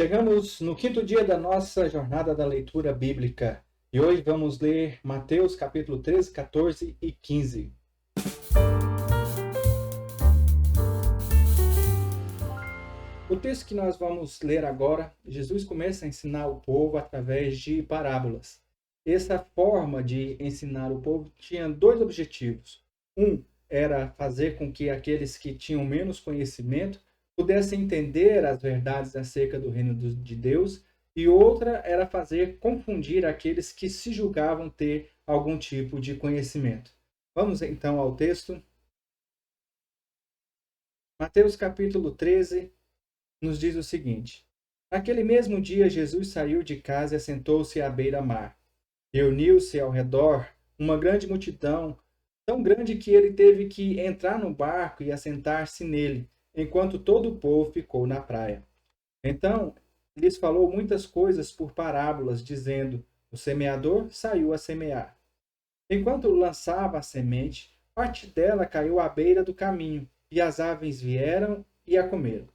Chegamos no quinto dia da nossa jornada da leitura bíblica e hoje vamos ler Mateus capítulo 13, 14 e 15. O texto que nós vamos ler agora, Jesus começa a ensinar o povo através de parábolas. Essa forma de ensinar o povo tinha dois objetivos. Um era fazer com que aqueles que tinham menos conhecimento pudessem entender as verdades acerca do reino de Deus, e outra era fazer confundir aqueles que se julgavam ter algum tipo de conhecimento. Vamos então ao texto. Mateus capítulo 13 nos diz o seguinte: naquele mesmo dia, Jesus saiu de casa e assentou-se à beira-mar. Reuniu-se ao redor uma grande multidão, tão grande que ele teve que entrar no barco e assentar-se nele, enquanto todo o povo ficou na praia. Então, lhes falou muitas coisas por parábolas, dizendo: o semeador saiu a semear. Enquanto lançava a semente, parte dela caiu à beira do caminho, e as aves vieram e a comeram.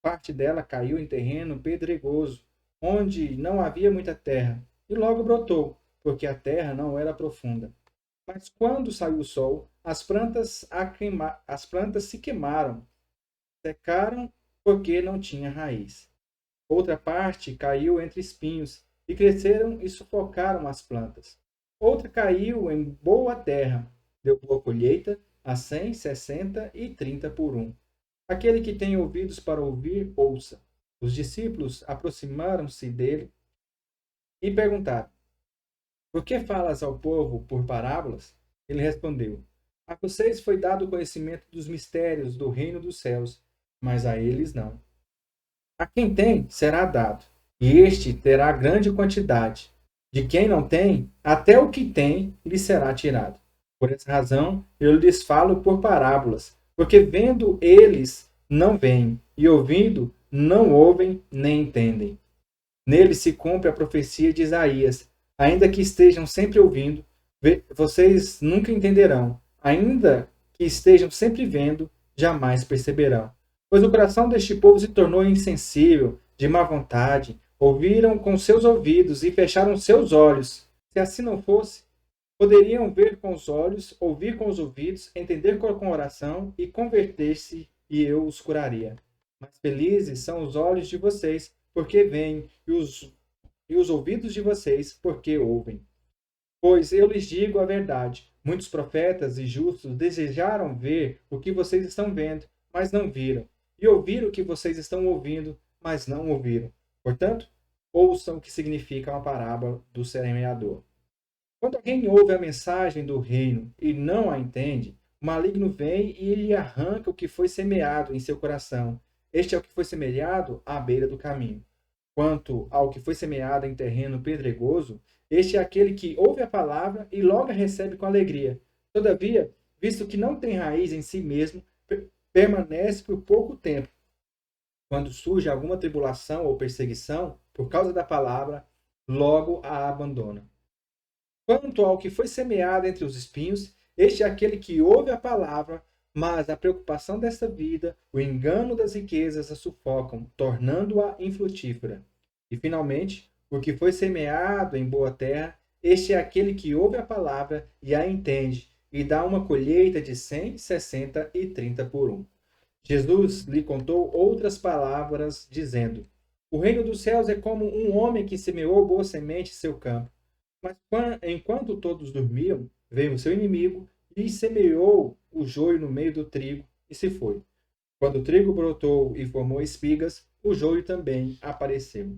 Parte dela caiu em terreno pedregoso, onde não havia muita terra, e logo brotou, porque a terra não era profunda. Mas quando saiu o sol, as plantas se queimaram, secaram, porque não tinha raiz. Outra parte caiu entre espinhos, e cresceram e sufocaram as plantas. Outra caiu em boa terra, deu boa colheita, a 100, 60 e 30 por um. Aquele que tem ouvidos para ouvir, ouça. Os discípulos aproximaram-se dele e perguntaram: por que falas ao povo por parábolas? Ele respondeu: a vocês foi dado o conhecimento dos mistérios do reino dos céus, mas a eles não. A quem tem, será dado, e este terá grande quantidade. De quem não tem, até o que tem lhe será tirado. Por essa razão, eu lhes falo por parábolas, porque vendo eles não veem, e ouvindo não ouvem nem entendem. Nele se cumpre a profecia de Isaías: ainda que estejam sempre ouvindo, vocês nunca entenderão. Ainda que estejam sempre vendo, jamais perceberão. Pois o coração deste povo se tornou insensível, de má vontade, ouviram com seus ouvidos e fecharam seus olhos. Se assim não fosse, poderiam ver com os olhos, ouvir com os ouvidos, entender com a oração e converter-se, e eu os curaria. Mas felizes são os olhos de vocês, porque veem, e os ouvidos de vocês, porque ouvem. Pois eu lhes digo a verdade: muitos profetas e justos desejaram ver o que vocês estão vendo, mas não viram, e ouvir o que vocês estão ouvindo, mas não ouviram. Portanto, ouçam o que significa a parábola do semeador. Quando alguém ouve a mensagem do reino e não a entende, o maligno vem e lhe arranca o que foi semeado em seu coração. Este é o que foi semeado à beira do caminho. Quanto ao que foi semeado em terreno pedregoso, este é aquele que ouve a palavra e logo a recebe com alegria. Todavia, visto que não tem raiz em si mesmo, permanece por pouco tempo. Quando surge alguma tribulação ou perseguição por causa da palavra, logo a abandona. Quanto ao que foi semeado entre os espinhos, este é aquele que ouve a palavra, mas a preocupação desta vida, o engano das riquezas a sufocam, tornando-a infrutífera. E, finalmente, o que foi semeado em boa terra, este é aquele que ouve a palavra e a entende, e dá uma colheita de 100, 60 e 30 por um. Jesus lhe contou outras palavras, dizendo: o reino dos céus é como um homem que semeou boa semente em seu campo. Mas enquanto todos dormiam, veio o seu inimigo e semeou o joio no meio do trigo e se foi. Quando o trigo brotou e formou espigas, o joio também apareceu.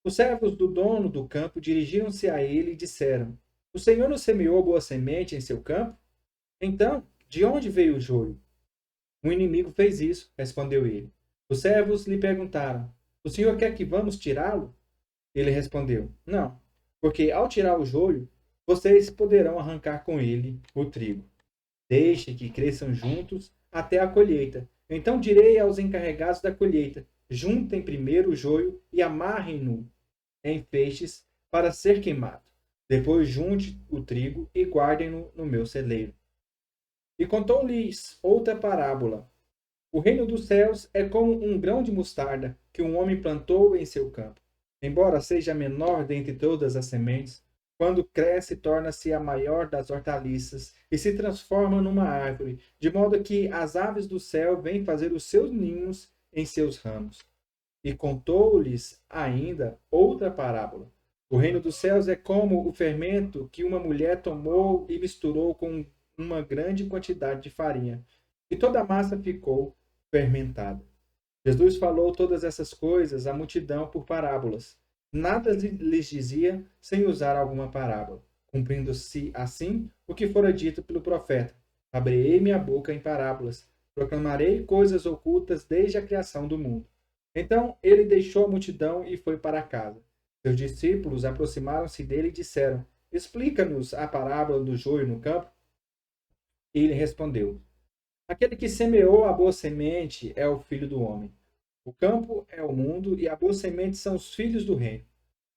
Os servos do dono do campo dirigiram-se a ele e disseram: o Senhor não semeou boa semente em seu campo? Então, de onde veio o joio? O inimigo fez isso, respondeu ele. Os servos lhe perguntaram: o Senhor quer que vamos tirá-lo? Ele respondeu: não, porque ao tirar o joio, vocês poderão arrancar com ele o trigo. Deixe que cresçam juntos até a colheita. Então direi aos encarregados da colheita: juntem primeiro o joio e amarrem-no em feixes para ser queimado. Depois junte o trigo e guardem-no no meu celeiro. E contou-lhes outra parábola. O reino dos céus é como um grão de mostarda que um homem plantou em seu campo. Embora seja a menor dentre todas as sementes, quando cresce, torna-se a maior das hortaliças e se transforma numa árvore, de modo que as aves do céu vêm fazer os seus ninhos em seus ramos. E contou-lhes ainda outra parábola. O reino dos céus é como o fermento que uma mulher tomou e misturou com uma grande quantidade de farinha, e toda a massa ficou fermentada. Jesus falou todas essas coisas à multidão por parábolas. Nada lhes dizia sem usar alguma parábola, cumprindo-se assim o que fora dito pelo profeta: Abrirei minha boca em parábolas, proclamarei coisas ocultas desde a criação do mundo. Então ele deixou a multidão e foi para casa. Seus discípulos aproximaram-se dele e disseram: Explica-nos a parábola do joio no campo. E ele respondeu: Aquele que semeou a boa semente é o filho do homem. O campo é o mundo e a boa semente são os filhos do reino.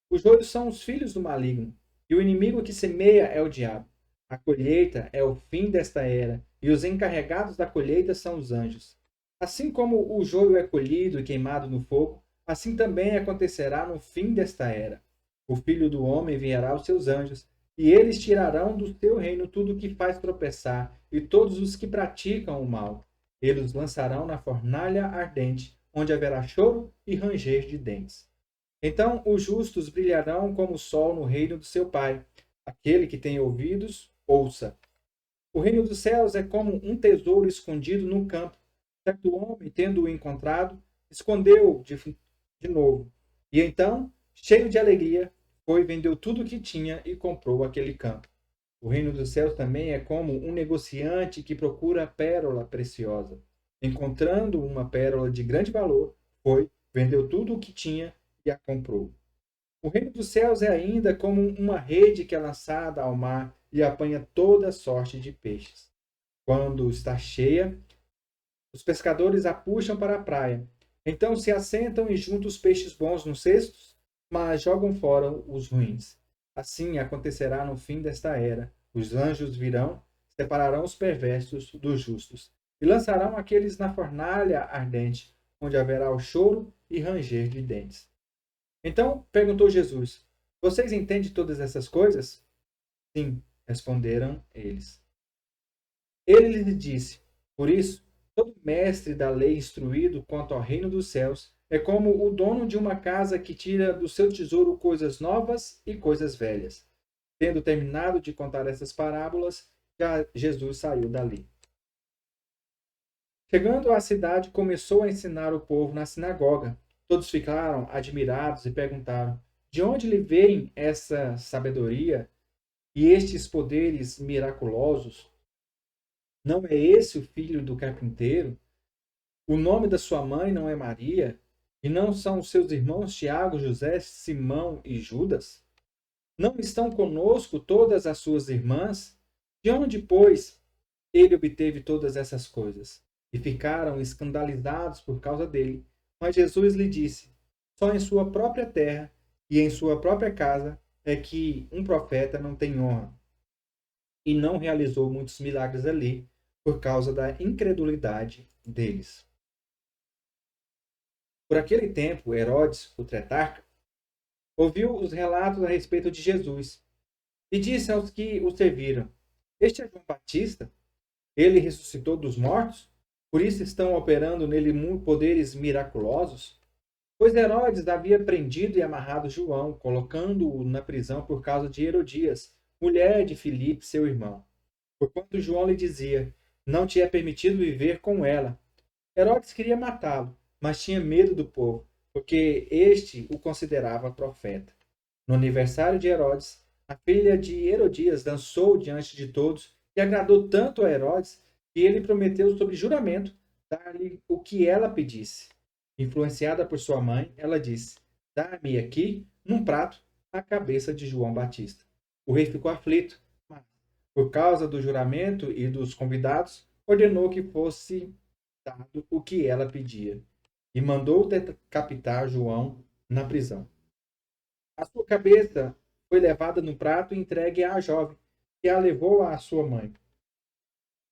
Os joios são os filhos do maligno, e o inimigo que semeia é o diabo. A colheita é o fim desta era, e os encarregados da colheita são os anjos. Assim como o joio é colhido e queimado no fogo, assim também acontecerá no fim desta era. O filho do homem enviará os seus anjos, e eles tirarão do seu reino tudo o que faz tropeçar e todos os que praticam o mal. Eles lançarão na fornalha ardente, onde haverá choro e ranger de dentes. Então os justos brilharão como o sol no reino do seu Pai. Aquele que tem ouvidos, ouça. O reino dos céus é como um tesouro escondido no campo. Certo homem, tendo-o encontrado, escondeu-o de novo. E então, cheio de alegria, foi, vendeu tudo o que tinha e comprou aquele campo. O reino dos céus também é como um negociante que procura a pérola preciosa. Encontrando uma pérola de grande valor, foi, vendeu tudo o que tinha e a comprou. O reino dos céus é ainda como uma rede que é lançada ao mar e apanha toda sorte de peixes. Quando está cheia, os pescadores a puxam para a praia. Então se assentam e juntam os peixes bons nos cestos, mas jogam fora os ruins. Assim acontecerá no fim desta era. Os anjos virão, separarão os perversos dos justos e lançarão aqueles na fornalha ardente, onde haverá o choro e ranger de dentes. Então perguntou Jesus: Vocês entendem todas essas coisas? Sim, responderam eles. Ele lhes disse: Por isso, todo mestre da lei instruído quanto ao reino dos céus é como o dono de uma casa que tira do seu tesouro coisas novas e coisas velhas. Tendo terminado de contar essas parábolas, Jesus saiu dali. Chegando à cidade, começou a ensinar o povo na sinagoga. Todos ficaram admirados e perguntaram: De onde lhe vem essa sabedoria e estes poderes miraculosos? Não é esse o filho do carpinteiro? O nome da sua mãe não é Maria? E não são os seus irmãos Tiago, José, Simão e Judas? Não estão conosco todas as suas irmãs? De onde, pois, ele obteve todas essas coisas? E ficaram escandalizados por causa dele. Mas Jesus lhe disse: Só em sua própria terra e em sua própria casa é que um profeta não tem honra. E não realizou muitos milagres ali por causa da incredulidade deles. Por aquele tempo, Herodes, o tetrarca, ouviu os relatos a respeito de Jesus e disse aos que o serviram: Este é João Batista? Ele ressuscitou dos mortos? Por isso estão operando nele poderes miraculosos? Pois Herodes havia prendido e amarrado João, colocando-o na prisão por causa de Herodias, mulher de Filipe, seu irmão. Porquanto João lhe dizia: Não te é permitido viver com ela. Herodes queria matá-lo, mas tinha medo do povo, porque este o considerava profeta. No aniversário de Herodes, a filha de Herodias dançou diante de todos e agradou tanto a Herodes que ele prometeu sob juramento dar-lhe o que ela pedisse. Influenciada por sua mãe, ela disse: Dá-me aqui, num prato, a cabeça de João Batista. O rei ficou aflito, mas, por causa do juramento e dos convidados, ordenou que fosse dado o que ela pedia e mandou decapitar João na prisão. A sua cabeça foi levada no prato e entregue à jovem, que a levou à sua mãe.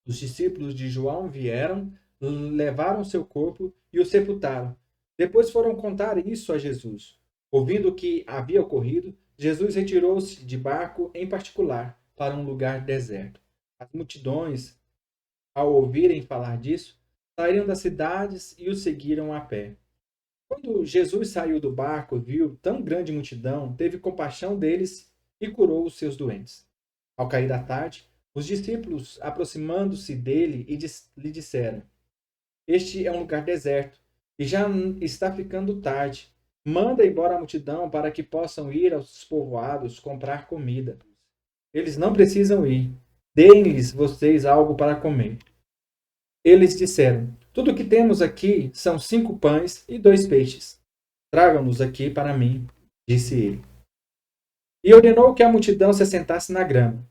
Os discípulos de João vieram, levaram seu corpo e o sepultaram. Depois foram contar isso a Jesus. Ouvindo o que havia ocorrido, Jesus retirou-se de barco em particular para um lugar deserto. As multidões, ao ouvirem falar disso, saíram das cidades e o seguiram a pé. Quando Jesus saiu do barco e viu tão grande multidão, teve compaixão deles e curou os seus doentes. Ao cair da tarde, os discípulos, aproximando-se dele, lhe disseram: Este é um lugar deserto e já está ficando tarde. Manda embora a multidão para que possam ir aos povoados comprar comida. Eles não precisam ir. Deem-lhes vocês algo para comer. Eles disseram: Tudo o que temos aqui são 5 pães e 2 peixes. Tragam-nos aqui para mim, disse ele. E ordenou que a multidão se assentasse na grama.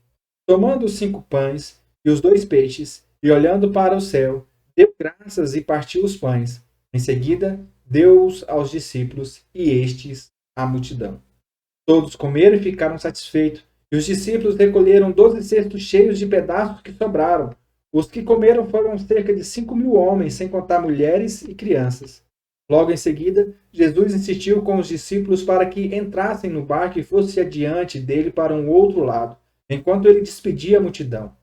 Tomando os 5 pães e os 2 peixes, e olhando para o céu, deu graças e partiu os pães. Em seguida, deu-os aos discípulos e estes à multidão. Todos comeram e ficaram satisfeitos. E os discípulos recolheram 12 cestos cheios de pedaços que sobraram. Os que comeram foram cerca de 5.000 homens, sem contar mulheres e crianças. Logo em seguida, Jesus insistiu com os discípulos para que entrassem no barco e fossem adiante dele para um outro lado, enquanto ele despedia a multidão.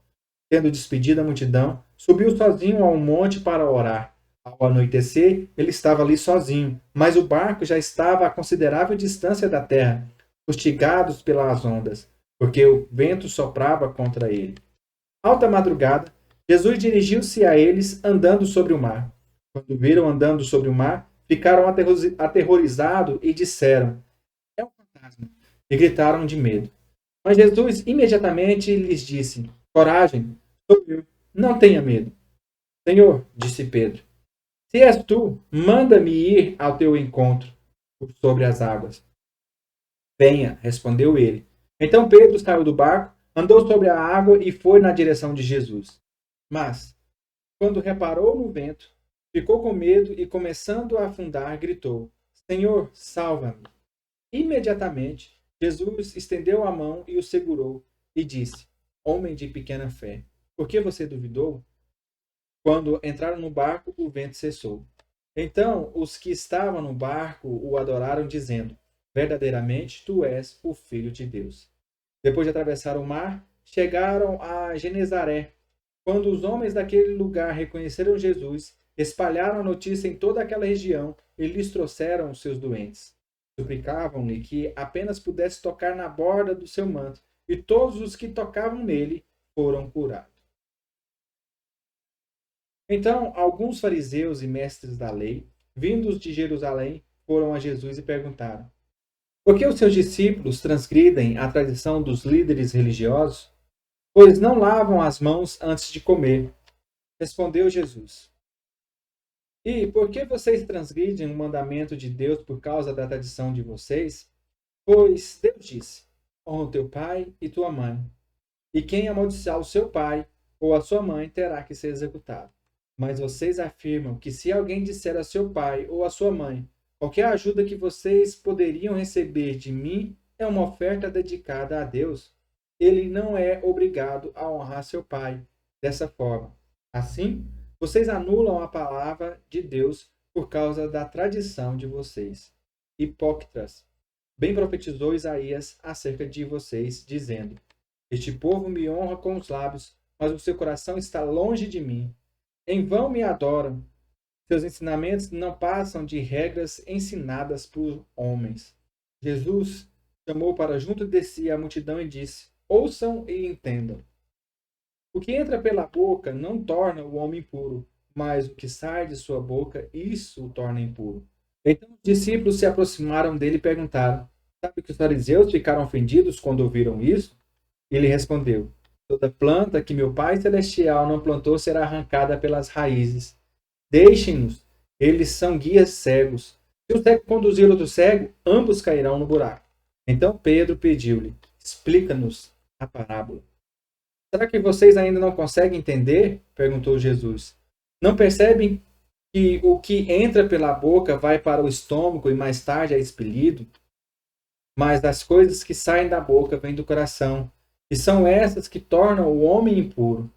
Tendo despedido a multidão, subiu sozinho a um monte para orar. Ao anoitecer, ele estava ali sozinho, mas o barco já estava a considerável distância da terra, fustigados pelas ondas, porque o vento soprava contra ele. Alta madrugada, Jesus dirigiu-se a eles andando sobre o mar. Quando viram andando sobre o mar, ficaram aterrorizados e disseram: É um fantasma! E gritaram de medo. Mas Jesus imediatamente lhes disse: Coragem, sou eu, não tenha medo. Senhor, disse Pedro, se és tu, manda-me ir ao teu encontro por sobre as águas. Venha, respondeu ele. Então Pedro saiu do barco, andou sobre a água e foi na direção de Jesus. Mas, quando reparou no vento, ficou com medo e, começando a afundar, gritou: Senhor, salva-me! Imediatamente, Jesus estendeu a mão e o segurou e disse: Homem de pequena fé, por que você duvidou? Quando entraram no barco, o vento cessou. Então os que estavam no barco o adoraram, dizendo: Verdadeiramente tu és o Filho de Deus. Depois de atravessar o mar, chegaram a Genezaré. Quando os homens daquele lugar reconheceram Jesus, espalharam a notícia em toda aquela região e lhes trouxeram os seus doentes. Suplicavam-lhe que apenas pudesse tocar na borda do seu manto, e todos os que tocavam nele foram curados. Então, alguns fariseus e mestres da lei, vindos de Jerusalém, foram a Jesus e perguntaram: Por que os seus discípulos transgridem a tradição dos líderes religiosos? Pois não lavam as mãos antes de comer. Respondeu Jesus: E por que vocês transgridem o mandamento de Deus por causa da tradição de vocês? Pois Deus disse: Honra o teu pai e tua mãe. E quem amaldiçoar o seu pai ou a sua mãe terá que ser executado. Mas vocês afirmam que se alguém disser a seu pai ou a sua mãe: Qualquer ajuda que vocês poderiam receber de mim é uma oferta dedicada a Deus, ele não é obrigado a honrar seu pai dessa forma. Assim, vocês anulam a palavra de Deus por causa da tradição de vocês. Hipócritas, bem profetizou Isaías acerca de vocês, dizendo: Este povo me honra com os lábios, mas o seu coração está longe de mim. Em vão me adoram. Seus ensinamentos não passam de regras ensinadas por homens. Jesus chamou para junto de si a multidão e disse: Ouçam e entendam. O que entra pela boca não torna o homem impuro, mas o que sai de sua boca, isso o torna impuro. Então os discípulos se aproximaram dele e perguntaram: Sabe que os fariseus ficaram ofendidos quando ouviram isso? Ele respondeu: Toda planta que meu Pai Celestial não plantou será arrancada pelas raízes. Deixem-nos, eles são guias cegos. Se o cego conduzir outro cego, ambos cairão no buraco. Então Pedro pediu-lhe: Explica-nos a parábola. Será que vocês ainda não conseguem entender? Perguntou Jesus. Não percebem que o que entra pela boca vai para o estômago e mais tarde é expelido? Mas as coisas que saem da boca vêm do coração, e são essas que tornam o homem impuro.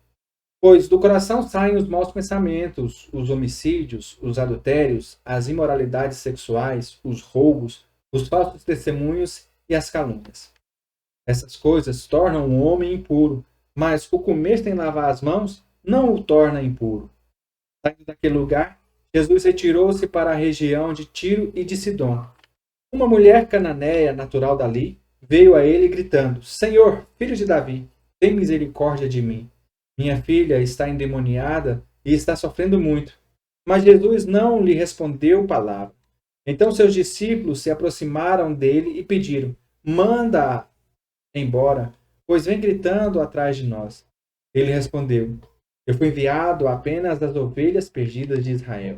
Pois do coração saem os maus pensamentos, os homicídios, os adultérios, as imoralidades sexuais, os roubos, os falsos testemunhos e as calúnias. Essas coisas tornam o homem impuro, mas o comer sem lavar as mãos não o torna impuro. Saindo daquele lugar, Jesus retirou-se para a região de Tiro e de Sidom. Uma mulher cananeia, natural dali, veio a ele gritando: Senhor, filho de Davi, tem misericórdia de mim. Minha filha está endemoniada e está sofrendo muito. Mas Jesus não lhe respondeu palavra. Então seus discípulos se aproximaram dele e pediram: Manda-a embora, pois vem gritando atrás de nós. Ele respondeu: Eu fui enviado apenas às ovelhas perdidas de Israel.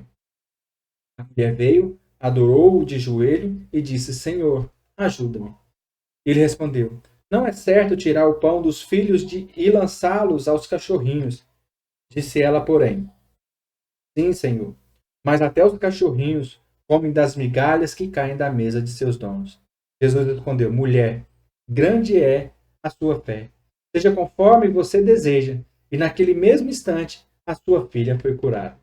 A mulher veio, adorou-o de joelho e disse: Senhor, ajuda-me. Ele respondeu: Não é certo tirar o pão dos filhos e lançá-los aos cachorrinhos. Disse ela, porém: Sim, Senhor, mas até os cachorrinhos comem das migalhas que caem da mesa de seus donos. Jesus respondeu: Mulher, grande é a sua fé. Seja conforme você deseja. E naquele mesmo instante, a sua filha foi curada.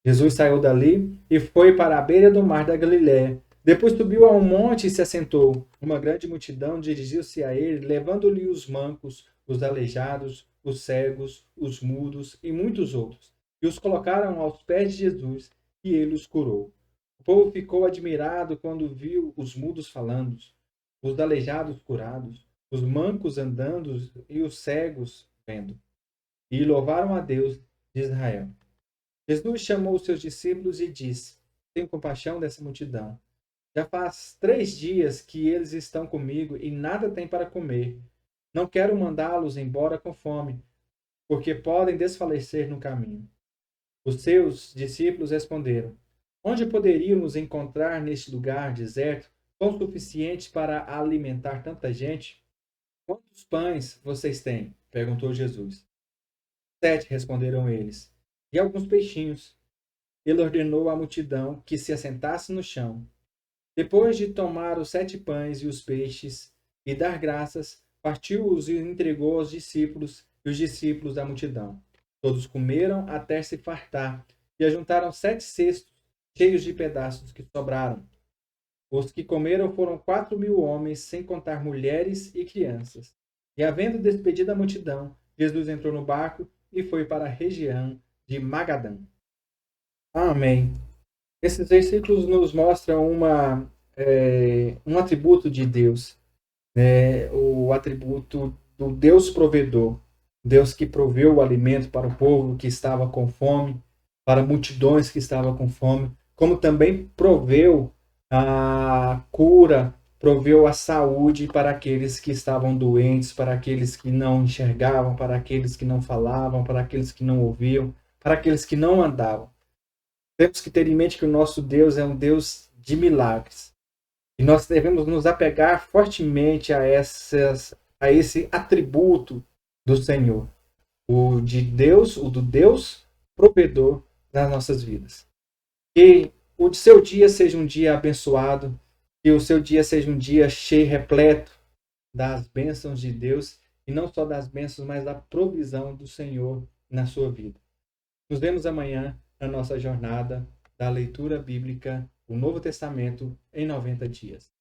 Jesus saiu dali e foi para a beira do mar da Galiléia. Depois subiu a um monte e se assentou. Uma grande multidão dirigiu-se a ele, levando-lhe os mancos, os aleijados, os cegos, os mudos e muitos outros. E os colocaram aos pés de Jesus, e ele os curou. O povo ficou admirado quando viu os mudos falando, os aleijados curados, os mancos andando e os cegos vendo. E louvaram a Deus de Israel. Jesus chamou os seus discípulos e disse: Tenho compaixão dessa multidão. Já faz 3 dias que eles estão comigo e nada têm para comer. Não quero mandá-los embora com fome, porque podem desfalecer no caminho. Os seus discípulos responderam: Onde poderíamos encontrar neste lugar deserto pão suficiente para alimentar tanta gente? Quantos pães vocês têm? Perguntou Jesus. 7, responderam eles. E alguns peixinhos. Ele ordenou à multidão que se assentasse no chão. Depois de tomar os 7 pães e os peixes e dar graças, partiu-os e entregou aos discípulos e os discípulos à multidão. Todos comeram até se fartar e ajuntaram 7 cestos cheios de pedaços que sobraram. Os que comeram foram 4.000 homens, sem contar mulheres e crianças. E havendo despedido a multidão, Jesus entrou no barco e foi para a região de Magadã. Amém. Esses versículos nos mostram um atributo de Deus, né? O atributo do Deus provedor, Deus que proveu o alimento para o povo que estava com fome, para multidões que estavam com fome, como também proveu a cura, proveu a saúde para aqueles que estavam doentes, para aqueles que não enxergavam, para aqueles que não falavam, para aqueles que não ouviam, para aqueles que não andavam. Temos que ter em mente que o nosso Deus é um Deus de milagres. E nós devemos nos apegar fortemente a esse atributo do Senhor. O do Deus provedor das nossas vidas. Que o seu dia seja um dia abençoado. Que o seu dia seja um dia cheio, repleto das bênçãos de Deus. E não só das bênçãos, mas da provisão do Senhor na sua vida. Nos vemos amanhã na nossa jornada da leitura bíblica, o Novo Testamento em 90 dias.